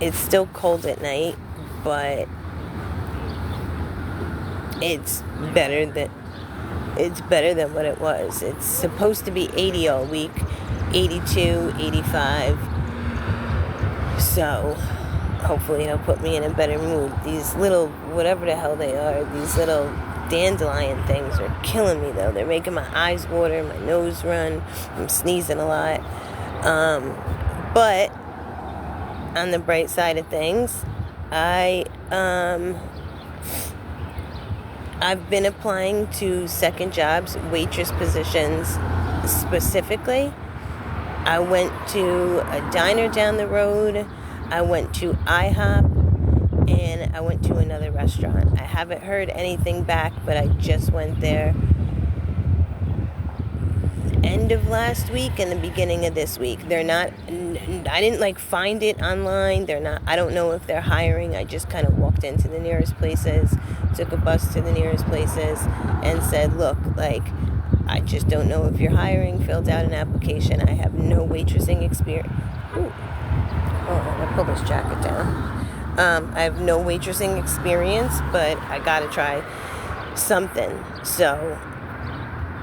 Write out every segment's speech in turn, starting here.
It's still cold at night, but it's better than what it was. It's supposed to be 80 all week, 82, 85. So hopefully it'll put me in a better mood. These little, whatever the hell they are, these little dandelion things are killing me though. They're making my eyes water, my nose run. I'm sneezing a lot. But on the bright side of things, I've been applying to second jobs, waitress positions specifically. I went to a diner down the road. I went to IHOP, and I went to another restaurant. I haven't heard anything back, but I just went there end of last week and the beginning of this week. I didn't find it online. I don't know if they're hiring. I just kind of walked into the nearest places, took a bus to the nearest places, and said, look, I just don't know if you're hiring, filled out an application. I have no waitressing experience. Ooh. Hold on, I pull this jacket down. I have no waitressing experience, but I gotta try something. So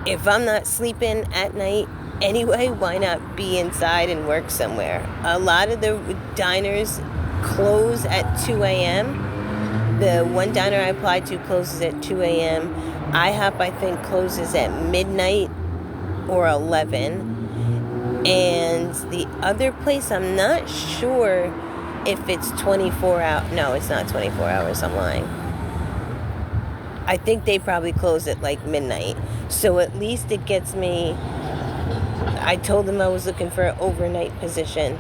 if I'm not sleeping at night anyway, why not be inside and work somewhere? A lot of the diners close at 2 a.m. The one diner I applied to closes at 2 a.m. IHOP, I think, closes at midnight or 11. And the other place, I'm not sure if it's 24 hours. No, it's not 24 hours. I'm lying. I think they probably close at midnight. So at least it gets me. I told them I was looking for an overnight position.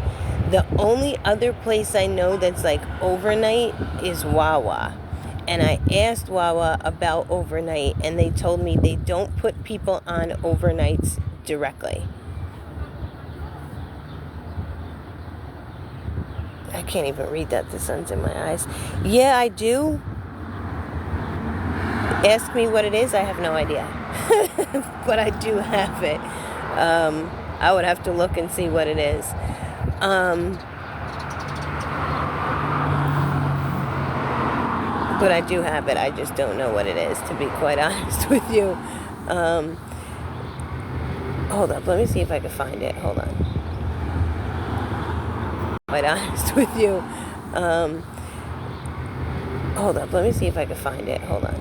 The only other place I know that's overnight is Wawa. And I asked Wawa about overnight, and they told me they don't put people on overnights directly. I can't even read that. The sun's in my eyes. Yeah, I do. Ask me what it is. I have no idea. But I do have it. I would have to look and see what it is. But I do have it. I just don't know what it is, to be quite honest with you. Hold up. Let me see if I can find it. Hold on. Quite honest with you. Hold up. Let me see if I can find it. Hold on.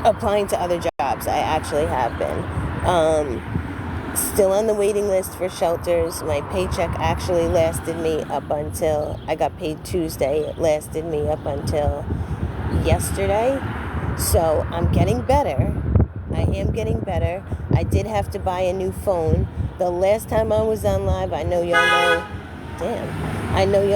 Applying to other jobs. I actually have been. Still on the waiting list for shelters. My paycheck actually lasted me up until I got paid Tuesday. It lasted me up until yesterday. So I'm getting better. I am getting better. I did have to buy a new phone. The last time I was on live, I know y'all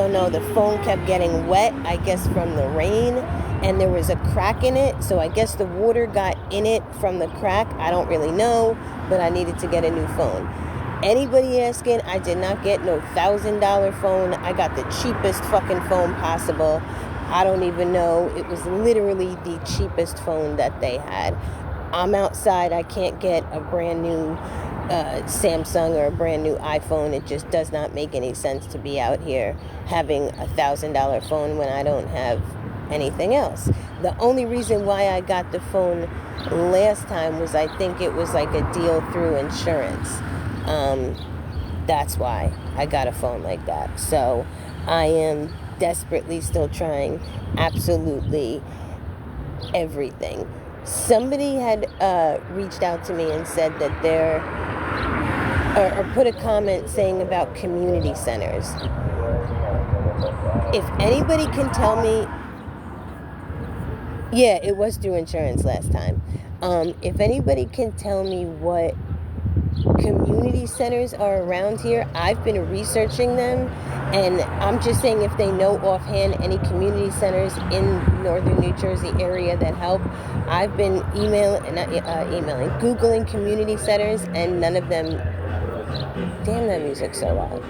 know the phone kept getting wet, I guess from the rain, and there was a crack in it, so I guess the water got in it from the crack. I don't really know, but I needed to get a new phone. Anybody asking, I did not get no $1,000 phone. I got the cheapest fucking phone possible. I don't even know. It was literally the cheapest phone that they had. I'm outside. I can't get a brand new Samsung or a brand new iPhone. It just does not make any sense to be out here having a $1,000 phone when I don't have anything else. The only reason why I got the phone last time was I think it was like a deal through insurance. That's why I got a phone like that. So I am desperately still trying absolutely everything. Somebody had reached out to me and said that or put a comment saying about community centers. If anybody can tell me, yeah, it was through insurance last time. If anybody can tell me what community centers are around here, I've been researching them, and I'm just saying if they know offhand any community centers in northern New Jersey area that help. I've been Googling community centers, and none of them, damn, that music's so loud,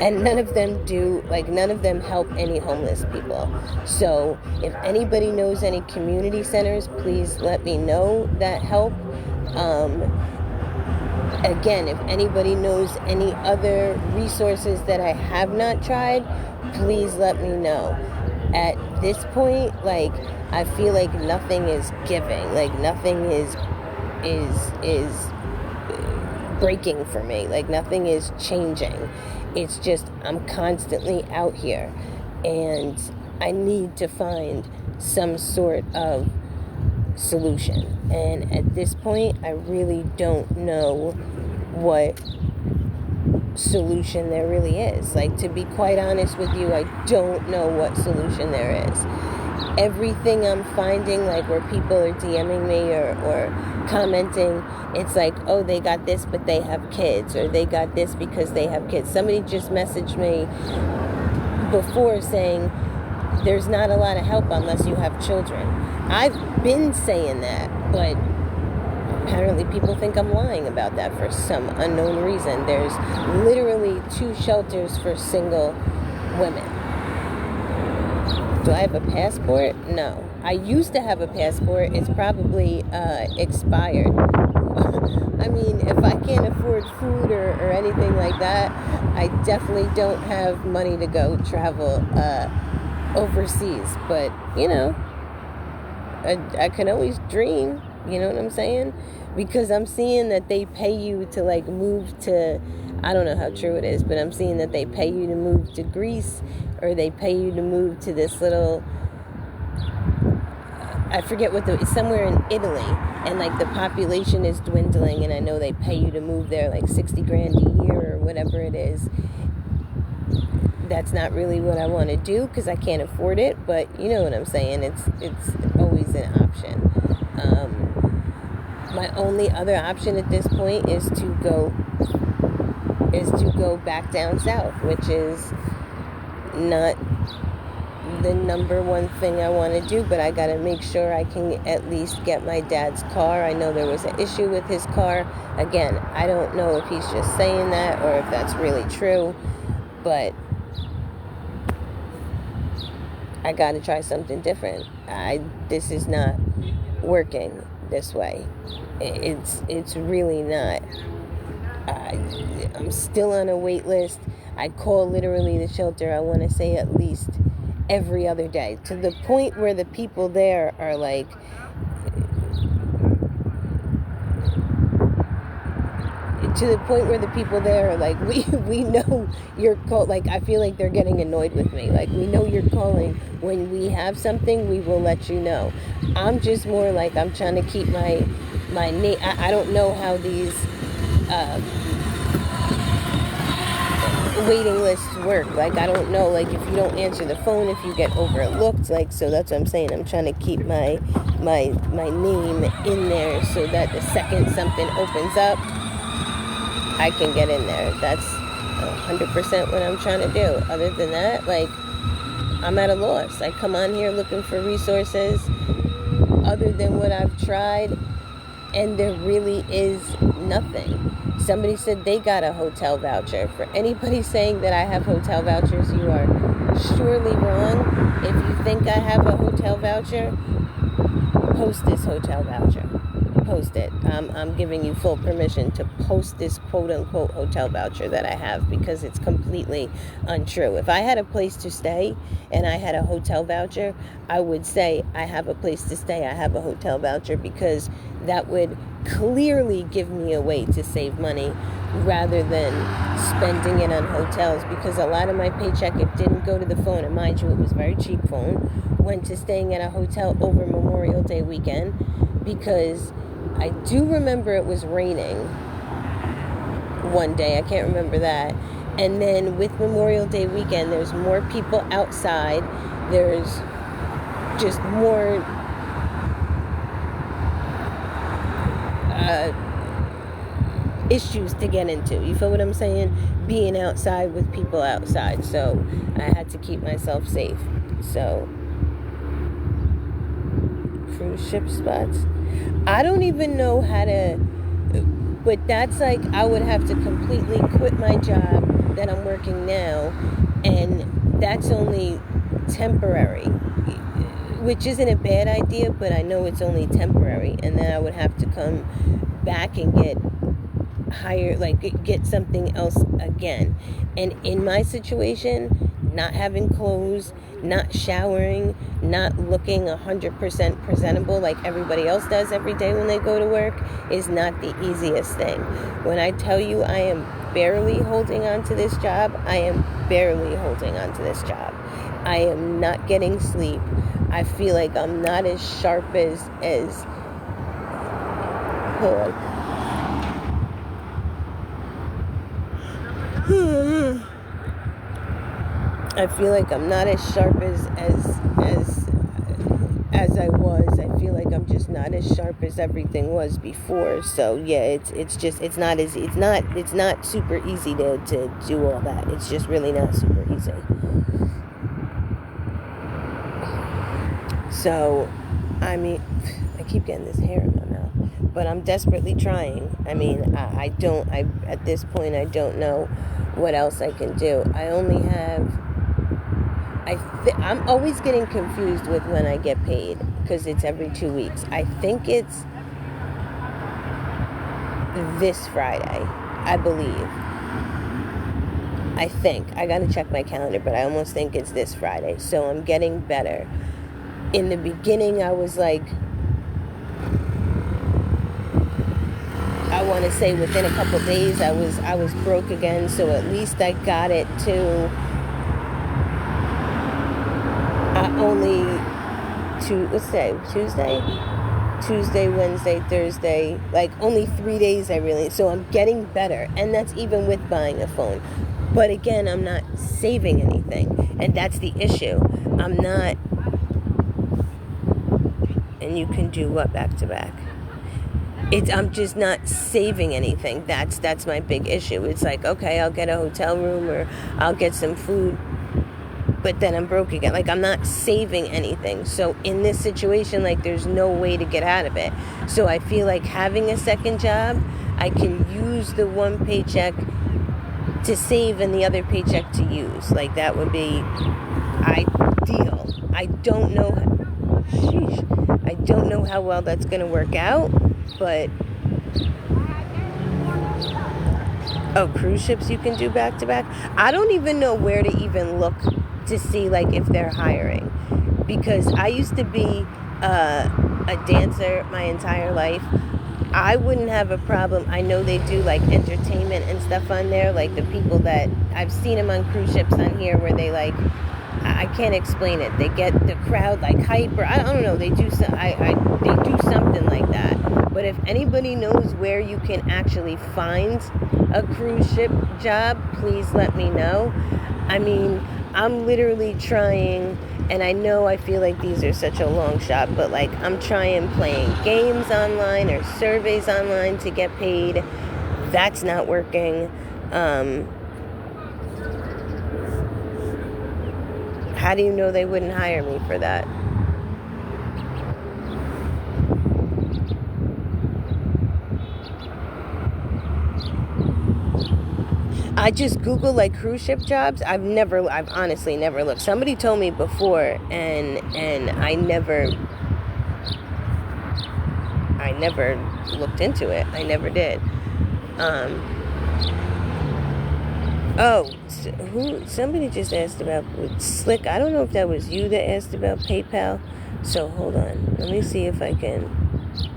and none of them help any homeless people. So if anybody knows any community centers, please let me know that help. Again, if anybody knows any other resources that I have not tried, please let me know. At this point, like, I feel like nothing is giving. Like, nothing is breaking for me. Like, nothing is changing. It's just I'm constantly out here, and I need to find some sort of solution. And at this point, I really don't know what solution there really is. Like, to be quite honest with you, I don't know what solution there is. Everything I'm finding, like where people are DMing me or commenting, it's like, oh, they got this, but they have kids, or they got this because they have kids. Somebody just messaged me before saying there's not a lot of help unless you have children. I've been saying that, but apparently people think I'm lying about that for some unknown reason. There's literally 2 shelters for single women. Do I have a passport? No. I used to have a passport. It's probably expired. I mean, if I can't afford food or anything like that, I definitely don't have money to go travel overseas. But, you know, I can always dream, you know what I'm saying? Because I'm seeing that they pay you to, like, move to, I don't know how true it is, but I'm seeing that they pay you to move to Greece, or they pay you to move to this little, I forget it's somewhere in Italy, and, like, the population is dwindling, and I know they pay you to move there, like, $60,000 a year, or whatever it is. That's not really what I want to do, because I can't afford it, but you know what I'm saying, it's always an option. My only other option at this point is to go back down south, which is not the number one thing I want to do, but I got to make sure I can at least get my dad's car. I know there was an issue with his car. Again, I don't know if he's just saying that or if that's really true, but I got to try something different. This is not working this way. It's really not. I'm still on a wait list. I call literally the shelter, I want to say at least every other day, to the point where the people there are like, we know you're call. Like, I feel like they're getting annoyed with me. Like, we know you're calling. When we have something, we will let you know. I'm just more like, I'm trying to keep my name. I don't know how these waiting lists work. Like, I don't know, like, if you don't answer the phone, if you get overlooked. Like, so that's what I'm saying. I'm trying to keep my name in there so that the second something opens up, I can get in there. That's 100% what I'm trying to do. Other than that, like, I'm at a loss. I come on here looking for resources other than what I've tried, and there really is nothing. Somebody said they got a hotel voucher. For anybody saying that I have hotel vouchers, you are surely wrong. If you think I have a hotel voucher, post this hotel voucher. Post it. I'm giving you full permission to post this quote-unquote hotel voucher that I have, because it's completely untrue. If I had a place to stay and I had a hotel voucher, I would say I have a place to stay, I have a hotel voucher, because that would clearly give me a way to save money rather than spending it on hotels, because a lot of my paycheck, it didn't go to the phone, and mind you, it was a very cheap phone, went to staying at a hotel over Memorial Day weekend, because I do remember it was raining one day. I can't remember that. And then with Memorial Day weekend, there's more people outside. There's just more issues to get into. You feel what I'm saying? Being outside with people outside. So I had to keep myself safe. So cruise ship spots. I don't even know how to, but that's like, I would have to completely quit my job that I'm working now, and that's only temporary, which isn't a bad idea, but I know it's only temporary, and then I would have to come back and get hired, like get something else again. And in my situation, not having clothes, not showering, not looking 100% presentable like everybody else does every day when they go to work is not the easiest thing. When I tell you I am barely holding on to this job, I am barely holding on to this job. I am not getting sleep. I feel like I'm not as sharp as hold on. I feel like I'm not as sharp as I was. I feel like I'm just not as sharp as everything was before. So yeah, it's not super easy to do all that. It's just really not super easy. So, I mean, I keep getting this hair in my mouth, but I'm desperately trying. I mean, I at this point, I don't know what else I can do. I only have, I'm always getting confused with when I get paid, because it's every 2 weeks. I think it's this Friday, I believe. I think. I gotta check my calendar, but I almost think it's this Friday. So I'm getting better. In the beginning, I was like, I want to say within a couple days, I was broke again. So at least I got it to Tuesday, Wednesday, Thursday, like only 3 days so I'm getting better. And that's even with buying a phone. But again, I'm not saving anything. And that's the issue. I'm not, and you can do what back to back? I'm just not saving anything. That's my big issue. It's like, okay, I'll get a hotel room or I'll get some food, but then I'm broke again. Like, I'm not saving anything. So in this situation, like, there's no way to get out of it. So I feel like having a second job, I can use the one paycheck to save and the other paycheck to use. Like, that would be ideal. I don't know how well that's going to work out, but cruise ships you can do back to back. I don't even know where to even look to see like if they're hiring, because I used to be a dancer my entire life. I wouldn't have a problem. I know they do like entertainment and stuff on there, like the people that I've seen them on cruise ships on here where they like, I can't explain it. They get the crowd like hype, or I don't know. They do they do something like that. But if anybody knows where you can actually find a cruise ship job, please let me know. I mean, I'm literally trying, and I feel like these are such a long shot, but like I'm trying playing games online or surveys online to get paid. That's not working. How do you know they wouldn't hire me for that? I just Google like cruise ship jobs. I've honestly never looked. Somebody told me before, and I never looked into it. I never did. Somebody just asked about Slick. I don't know if that was you that asked about PayPal. So hold on. Let me see if I can.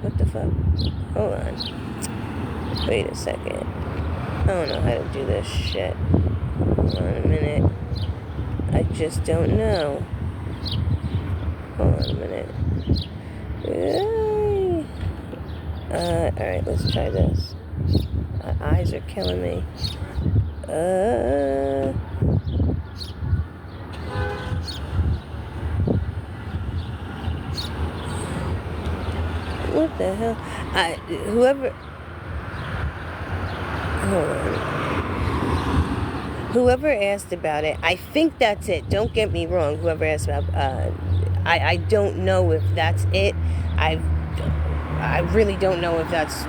What the fuck? Hold on. Wait a second. I don't know how to do this shit. Hold on a minute. I just don't know. Hold on a minute. Alright, let's try this. My eyes are killing me. What the hell? Whoever asked about it, I think that's it. Don't get me wrong. Whoever asked about, I don't know if that's it. I really don't know if that's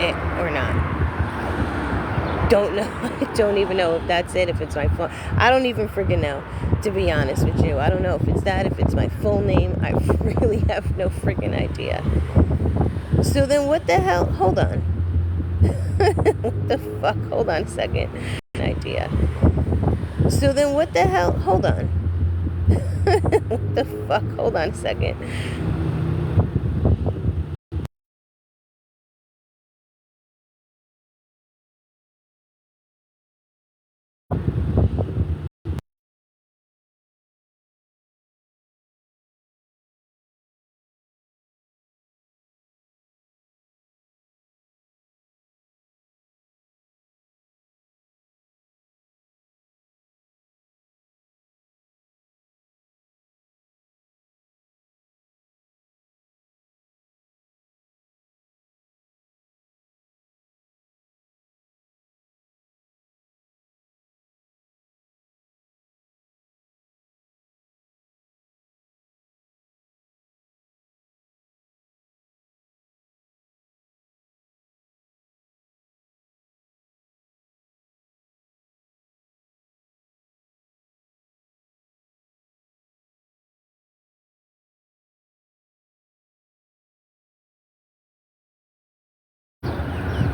it or not. Don't know. I don't even know if that's it, if it's my phone. I don't even friggin' know, to be honest with you. I don't know if it's that, if it's my full name. I really have no friggin' idea. So then what the hell? Hold on. What the fuck? Hold on a second. Idea. So then what the hell? Hold on. What the fuck? Hold on a second.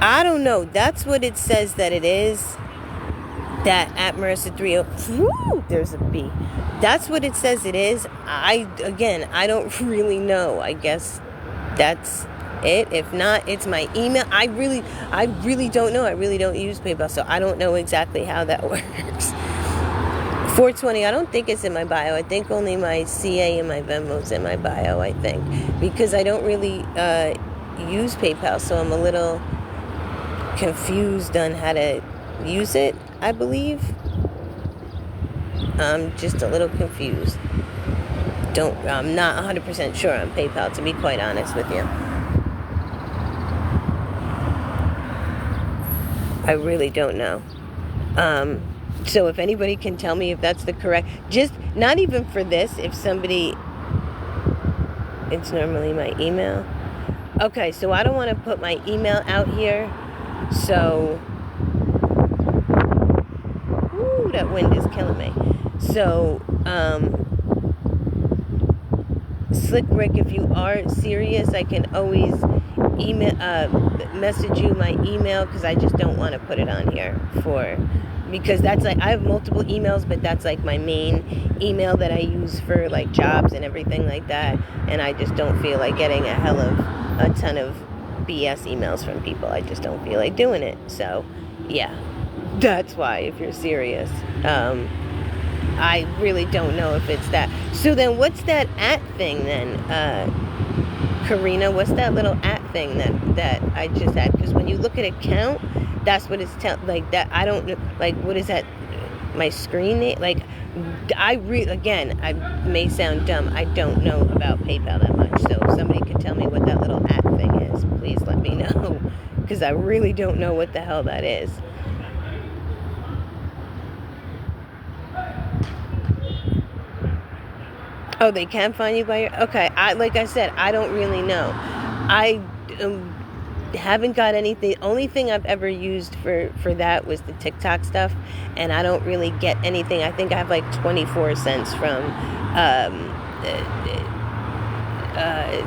I don't know. That's what it says that it is. That at Marissa 30. Woo, there's a B. That's what it says it is. I don't really know. I guess that's it. If not, it's my email. I really don't know. I really don't use PayPal, so I don't know exactly how that works. 420, I don't think it's in my bio. I think only my CA and my Venmo's in my bio, I think. Because I don't really use PayPal, so I'm a little confused on how to use it, I believe. I'm just a little confused. I'm not 100% sure on PayPal, to be quite honest with you. I really don't know. So if anybody can tell me if that's the correct, just not even for this, if somebody, it's normally my email. Okay, so I don't want to put my email out here. So, that wind is killing me. So, Slick Rick, if you are serious, I can always message you my email, because I just don't want to put it on here because that's like, I have multiple emails, but that's like my main email that I use for like jobs and everything like that, and I just don't feel like getting a ton of BS emails from people. I just don't feel like doing it. So yeah, that's why, if you're serious. I really don't know if it's that. So then what's that @ thing then, Karina? What's that little @ thing that I just had? Because when you look at account, that's what it's like that. I don't know, like, what is that? My screen name? Like, again, I may sound dumb. I don't know about PayPal that much. So if somebody can tell me what that little @ thing is, please let me know. Because I really don't know what the hell that is. Oh, they can find you by your... Okay, like I said, I don't really know. haven't got anything. Only thing I've ever used for that was the TikTok stuff, and I don't really get anything. I think I have like 24 cents from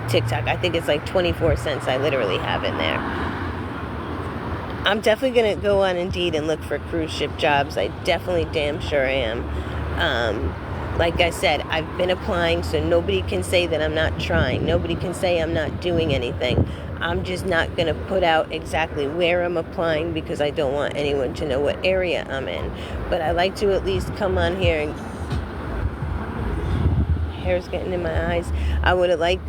TikTok. I think it's like 24 cents I literally have in there. I'm definitely going to go on Indeed and look for cruise ship jobs. I definitely damn sure am. Like I said, I've been applying, so nobody can say that I'm not trying. Nobody can say I'm not doing anything. I'm just not going to put out exactly where I'm applying because I don't want anyone to know what area I'm in. But I like to at least come on here and... hair's getting in my eyes. I would have liked...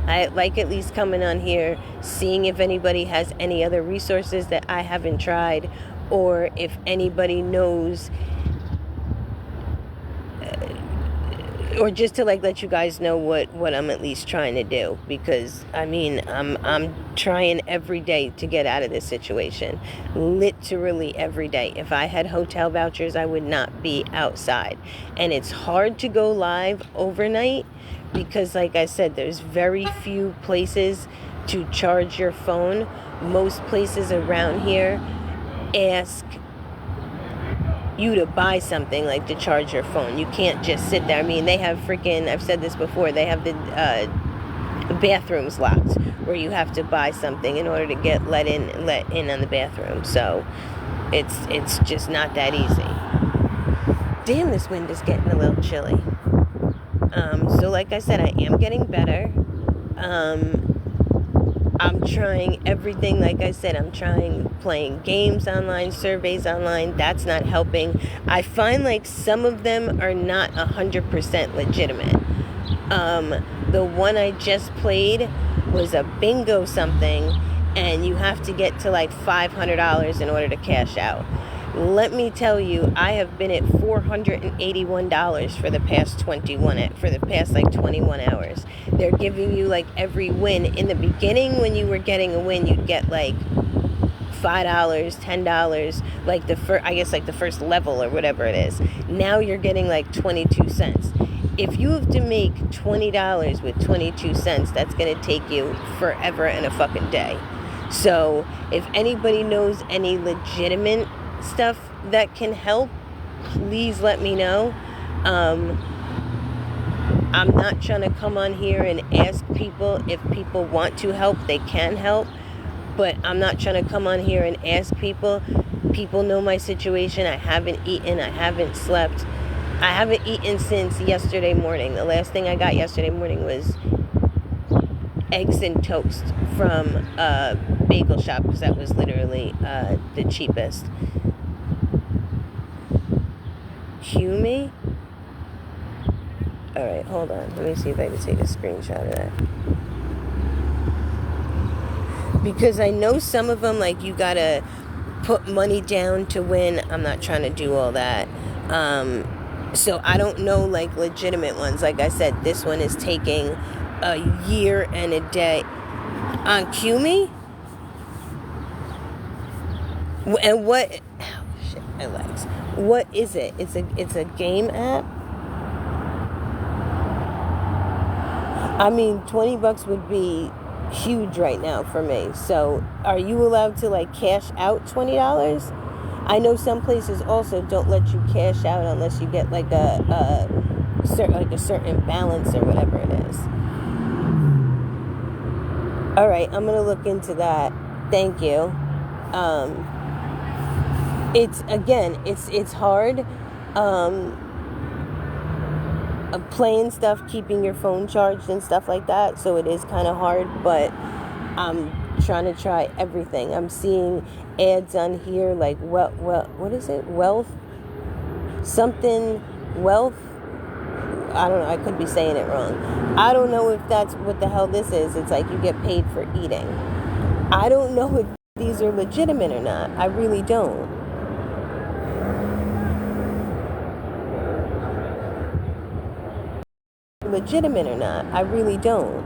I like at least coming on here, seeing if anybody has any other resources that I haven't tried, or if anybody knows, or just to like let you guys know what I'm at least trying to do, because I mean I'm trying every day to get out of this situation, literally every day. If I had hotel vouchers, I would not be outside, and it's hard to go live overnight because, like I said, there's very few places to charge your phone. Most places around here ask you to buy something, like to charge your phone. You can't just sit there. I mean, they have freaking, I've said this before, they have the bathrooms locked where you have to buy something in order to get let in on the bathroom. So it's just not that easy. Damn, this wind is getting a little chilly. So like I said, I am getting better. I'm trying everything. Like I said, I'm trying playing games online, surveys online. That's not helping. I find like some of them are not 100% legitimate. The one I just played was a bingo something, and you have to get to like $500 in order to cash out. Let me tell you, I have been at $481 for the past 21 hours. They're giving you like every win. In the beginning, when you were getting a win, you'd get like $5, $10, like the first level or whatever it is. Now you're getting like 22 cents. If you have to make $20 with 22 cents, that's going to take you forever and a fucking day. So if anybody knows any legitimate stuff that can help, please let me know. I'm not trying to come on here and ask people. If people want to help, they can help, but I'm not trying to come on here and ask people. People know my situation. I haven't eaten, I haven't slept, I haven't eaten since yesterday morning. The last thing I got yesterday morning was eggs and toast from a bagel shop, because that was literally the cheapest. Cue me? Alright, hold on. Let me see if I can take a screenshot of that. Because I know some of them, like, you gotta put money down to win. I'm not trying to do all that. So I don't know, like, legitimate ones. Like I said, this one is taking a year and a day. On Cue Me? And what... oh, shit, my legs. What is it? It's a game app? I mean, $20 would be huge right now for me. So are you allowed to like cash out $20? I know some places also don't let you cash out unless you get like a certain balance or whatever it is. All right, I'm gonna look into that. Thank you. It's hard. Playing stuff, keeping your phone charged and stuff like that, so it is kind of hard, but I'm trying to try everything. I'm seeing ads on here like what is it, wealth something, wealth, I don't know, I could be saying it wrong. I don't know if that's what the hell this is. It's like you get paid for eating. I don't know if these are legitimate or not. I really don't. Legitimate or not, I really don't.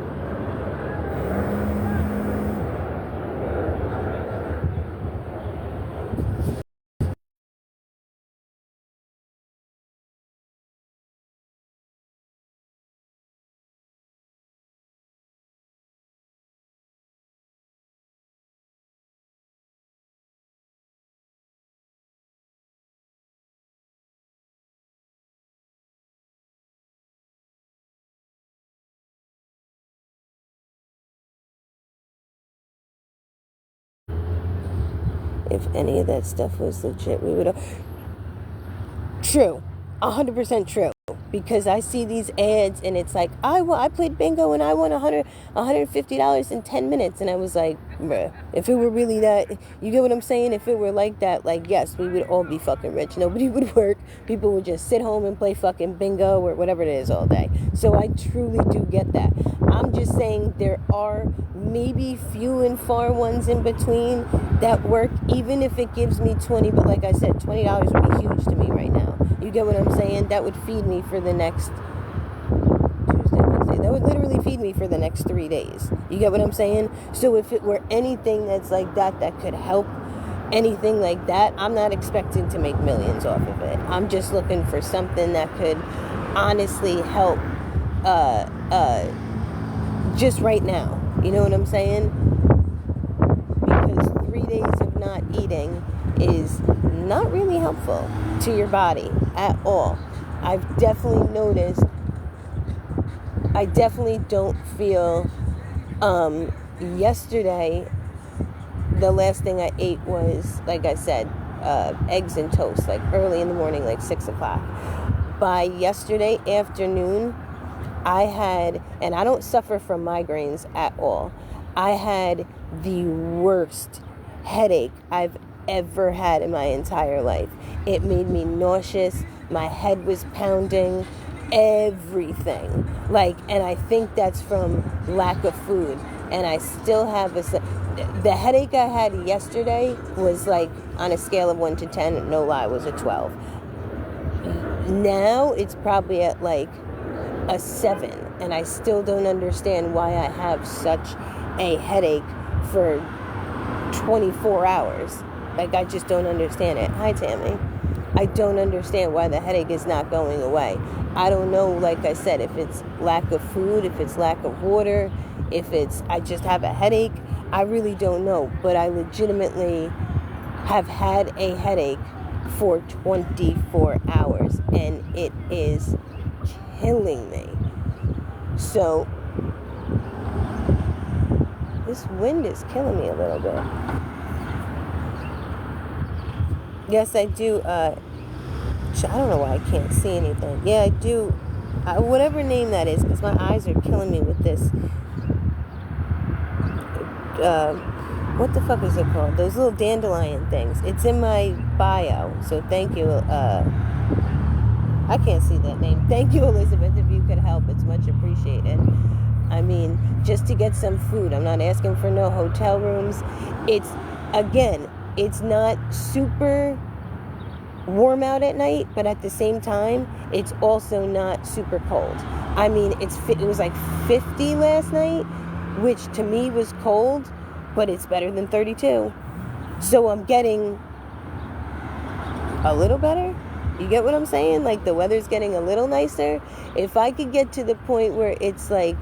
If any of that stuff was legit, we would have... True. 100% true. Because I see these ads and it's like, I played bingo and I won $150 in 10 minutes. And I was like, bruh, if it were really that, you get what I'm saying? If it were like that, like, yes, we would all be fucking rich. Nobody would work. People would just sit home and play fucking bingo or whatever it is all day. So I truly do get that. I'm just saying there are maybe few and far ones in between that work, even if it gives me 20. But like I said, $20 would be huge to me right now. You get what I'm saying? That would feed me for the next Tuesday, Wednesday. That would literally feed me for the next 3 days. You get what I'm saying? So if it were anything that's like that could help, anything like that, I'm not expecting to make millions off of it. I'm just looking for something that could honestly help just right now. You know what I'm saying? Because 3 days of not eating is not really helpful to your body at all. I've definitely noticed, I definitely don't feel, yesterday, the last thing I ate was, like I said, eggs and toast, like early in the morning, like 6 o'clock. By yesterday afternoon, I had, and I don't suffer from migraines at all, I had the worst headache I've ever had in my entire life. It made me nauseous. My head was pounding. Everything. Like, and I think that's from lack of food. And I still have the headache I had yesterday was like, on a scale of 1 to 10, no lie, was a 12. Now it's probably at like a 7. And I still don't understand why I have such a headache for 24 hours. Like, I just don't understand it. Hi, Tammy. I don't understand why the headache is not going away. I don't know, like I said, if it's lack of food, if it's lack of water, if it's I just have a headache. I really don't know. But I legitimately have had a headache for 24 hours. And it is killing me. So, this wind is killing me a little bit. Yes, I do. I don't know why I can't see anything. Yeah, I do. Whatever name that is, because my eyes are killing me with this. What the fuck is it called? Those little dandelion things. It's in my bio. So thank you. I can't see that name. Thank you, Elizabeth. If you could help, it's much appreciated. I mean, just to get some food. I'm not asking for no hotel rooms. It's not super warm out at night, but at the same time, it's also not super cold. I mean, it was like 50 last night, which to me was cold, but it's better than 32. So I'm getting a little better. You get what I'm saying? Like, the weather's getting a little nicer. If I could get to the point where it's like,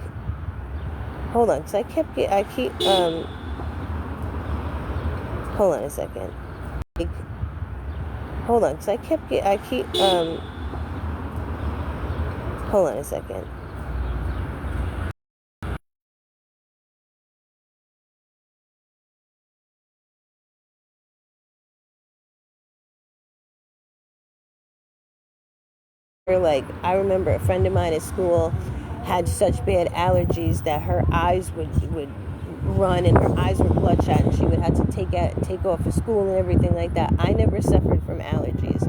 hold on, because hold on a second. Hold on, because hold on a second. Like, I remember a friend of mine at school had such bad allergies that her eyes would run and her eyes were bloodshot and she would have to take off of school and everything like that. I never suffered from allergies.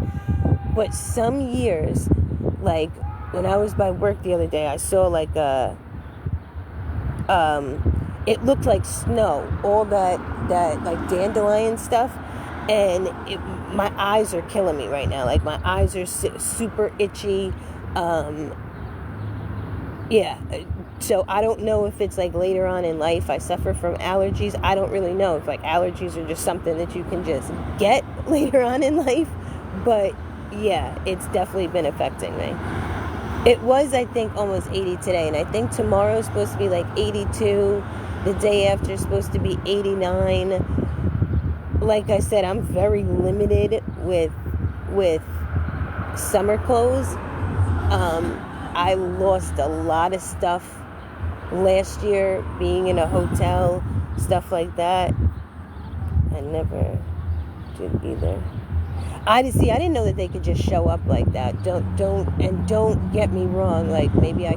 But some years, like when I was by work the other day, I saw like it looked like snow, all that like dandelion stuff, and my eyes are killing me right now. Like, my eyes are super itchy. Yeah. So I don't know if it's like later on in life I suffer from allergies. I don't really know if like allergies are just something that you can just get later on in life. But yeah, it's definitely been affecting me. It was, I think, almost 80 today. And I think tomorrow's supposed to be like 82. The day after is supposed to be 89. Like I said, I'm very limited with summer clothes. I lost a lot of stuff last year being in a hotel, stuff like that. I never did either. I didn't know that they could just show up like that. Don't get me wrong. Like, maybe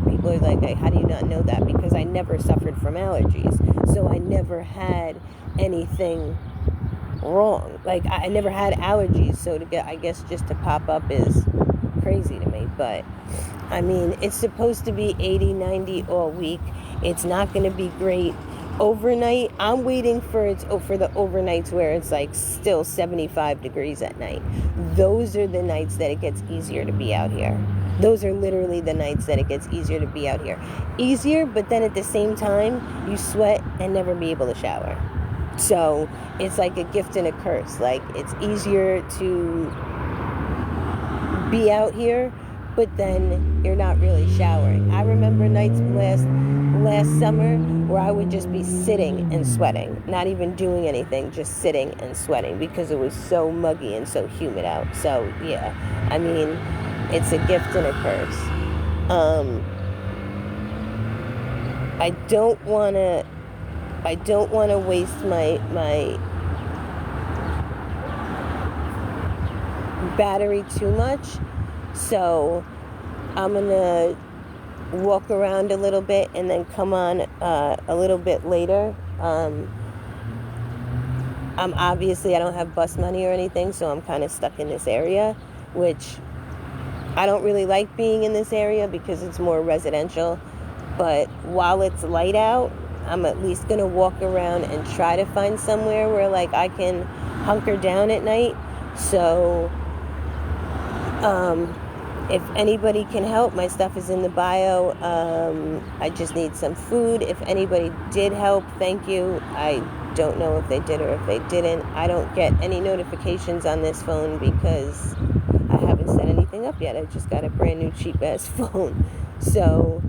people are like, hey, how do you not know that? Because I never suffered from allergies. So I never had anything wrong. Like, I never had allergies. So I guess just to pop up is crazy to me. But, I mean, it's supposed to be 80, 90 all week. It's not going to be great. Overnight, I'm waiting for the overnights where it's like still 75 degrees at night. Those are the nights that it gets easier to be out here. Those are literally the nights that it gets easier to be out here. Easier, but then at the same time, you sweat and never be able to shower. So it's like a gift and a curse. Like, it's easier to be out here, but then you're not really showering. I remember nights last summer where I would just be sitting and sweating, not even doing anything, just sitting and sweating because it was so muggy and so humid out. So yeah, I mean, it's a gift and a curse. I don't want to waste my battery too much, so I'm gonna walk around a little bit and then come on a little bit later. I don't have bus money or anything, so I'm kind of stuck in this area, which I don't really like being in this area because it's more residential. But while it's light out, I'm at least gonna walk around and try to find somewhere where like I can hunker down at night. So if anybody can help, my stuff is in the bio. I just need some food. If anybody did help, thank you. I don't know if they did or if they didn't. I don't get any notifications on this phone because I haven't set anything up yet. I just got a brand new cheap ass phone. So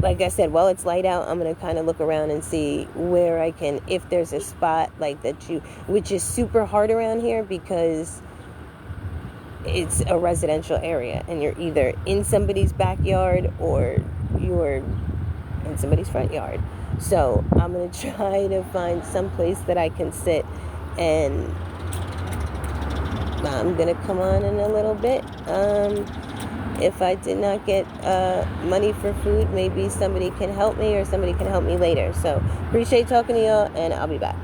like I said, while it's light out, I'm going to kind of look around and see where I can, if there's a spot like that which is super hard around here because it's a residential area and you're either in somebody's backyard or you're in somebody's front yard. So I'm going to try to find some place that I can sit, and I'm going to come on in a little bit. If I did not get money for food, maybe somebody can help me or somebody can help me later. So appreciate talking to y'all, and I'll be back.